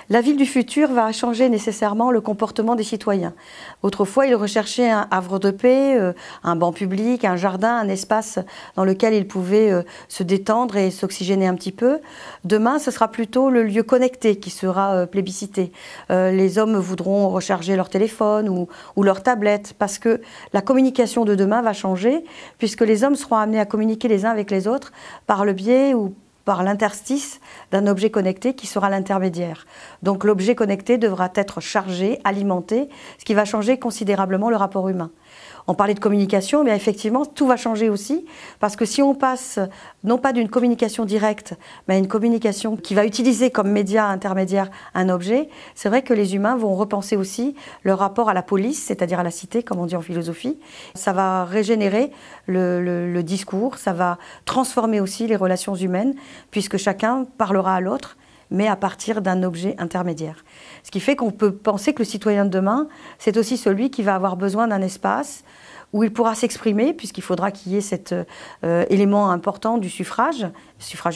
La ville du futur va changer nécessairement le comportement des citoyens. Autrefois, ils recherchaient un havre de paix, un banc public, un jardin, un espace dans lequel ils pouvaient se détendre et s'oxygéner un petit peu. Demain, ce sera plutôt le lieu connecté qui sera plébiscité. Les hommes voudront recharger leur téléphone ou leur tablette parce que la communication de demain va changer puisque les hommes seront amenés à communiquer les uns avec les autres par le biais ou par l'interstice d'un objet connecté qui sera l'intermédiaire. Donc l'objet connecté devra être chargé, alimenté, ce qui va changer considérablement le rapport humain. On parlait de communication, mais effectivement, tout va changer aussi, parce que si on passe non pas d'une communication directe, mais à une communication qui va utiliser comme média intermédiaire un objet, c'est vrai que les humains vont repenser aussi leur rapport à la police, c'est-à-dire à la cité, comme on dit en philosophie. Ça va régénérer le discours, ça va transformer aussi les relations humaines, puisque chacun parlera à l'autre, mais à partir d'un objet intermédiaire. Ce qui fait qu'on peut penser que le citoyen de demain, c'est aussi celui qui va avoir besoin d'un espace où il pourra s'exprimer, puisqu'il faudra qu'il y ait cet élément important du suffrage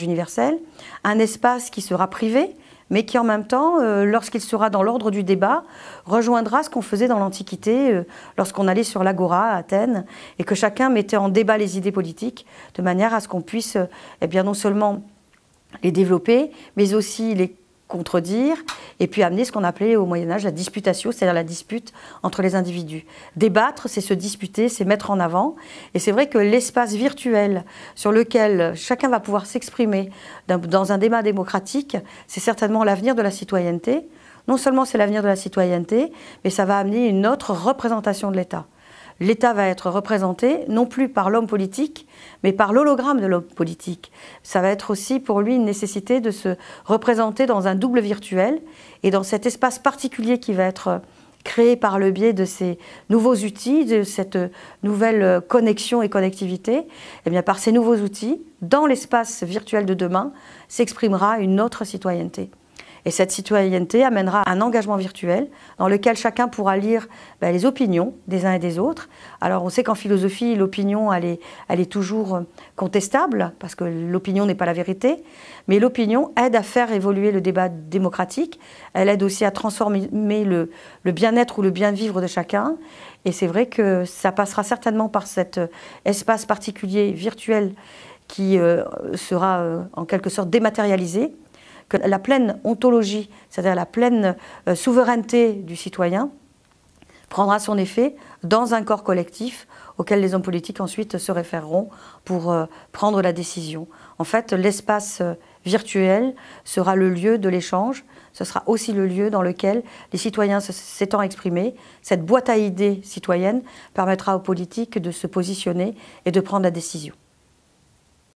universel, un espace qui sera privé, mais qui en même temps, lorsqu'il sera dans l'ordre du débat, rejoindra ce qu'on faisait dans l'Antiquité, lorsqu'on allait sur l'Agora à Athènes, et que chacun mettait en débat les idées politiques, de manière à ce qu'on puisse non seulement les développer, mais aussi les contredire, et puis amener ce qu'on appelait au Moyen-Âge la disputatio, c'est-à-dire la dispute entre les individus. Débattre, c'est se disputer, c'est mettre en avant, et c'est vrai que l'espace virtuel sur lequel chacun va pouvoir s'exprimer dans un débat démocratique, c'est certainement l'avenir de la citoyenneté. Non seulement c'est l'avenir de la citoyenneté, mais ça va amener une autre représentation de l'État. L'État va être représenté non plus par l'homme politique, mais par l'hologramme de l'homme politique. Ça va être aussi pour lui une nécessité de se représenter dans un double virtuel et dans cet espace particulier qui va être créé par le biais de ces nouveaux outils, de cette nouvelle connexion et connectivité. Et bien par ces nouveaux outils, dans l'espace virtuel de demain, s'exprimera une autre citoyenneté. Et cette citoyenneté amènera un engagement virtuel dans lequel chacun pourra lire les opinions des uns et des autres. Alors on sait qu'en philosophie, l'opinion, elle est toujours contestable, parce que l'opinion n'est pas la vérité, mais l'opinion aide à faire évoluer le débat démocratique, elle aide aussi à transformer le bien-être ou le bien-vivre de chacun. Et c'est vrai que ça passera certainement par cet espace particulier virtuel qui sera en quelque sorte dématérialisé, que la pleine ontologie, c'est-à-dire la pleine souveraineté du citoyen, prendra son effet dans un corps collectif auquel les hommes politiques ensuite se référeront pour prendre la décision. En fait, l'espace virtuel sera le lieu de l'échange, ce sera aussi le lieu dans lequel les citoyens s'étant exprimés, cette boîte à idées citoyenne permettra aux politiques de se positionner et de prendre la décision.